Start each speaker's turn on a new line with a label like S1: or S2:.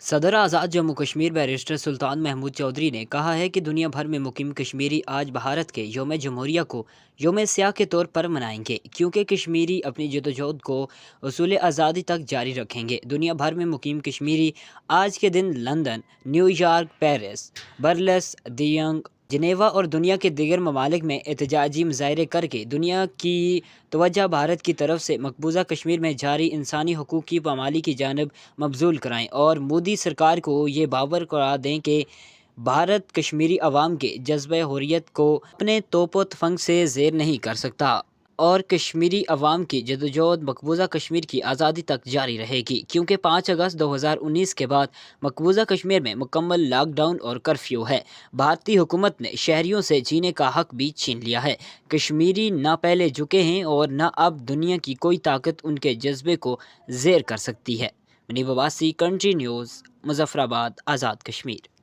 S1: صدر آزاد جموں کشمیر بیرسٹر سلطان محمود چودھری نے کہا ہے کہ دنیا بھر میں مقیم کشمیری آج بھارت کے یوم جمہوریہ کو یوم سیاہ کے طور پر منائیں گے، کیونکہ کشمیری اپنی جدوجہد کو حصول آزادی تک جاری رکھیں گے۔ دنیا بھر میں مقیم کشمیری آج کے دن London, new York, Paris, Brussels, دیانگ، جنیوا اور دنیا کے دیگر ممالک میں احتجاجی مظاہرے کر کے دنیا کی توجہ بھارت کی طرف سے مقبوضہ کشمیر میں جاری انسانی حقوق کی پامالی کی جانب مبذول کرائیں اور مودی سرکار کو یہ باور کرا دیں کہ بھارت کشمیری عوام کے جذبہ حریت کو اپنے توپ و تفنگ سے زیر نہیں کر سکتا اور کشمیری عوام کی جدوجہد مقبوضہ کشمیر کی آزادی تک جاری رہے گی، کیونکہ 5 اگست 2019 کے بعد مقبوضہ کشمیر میں مکمل لاک ڈاؤن اور کرفیو ہے۔ بھارتی حکومت نے شہریوں سے جینے کا حق بھی چھین لیا ہے۔ کشمیری نہ پہلے جھکے ہیں اور نہ اب دنیا کی کوئی طاقت ان کے جذبے کو زیر کر سکتی ہے۔ منیب عباسی، کنٹری نیوز، مظفرآباد، آزاد کشمیر۔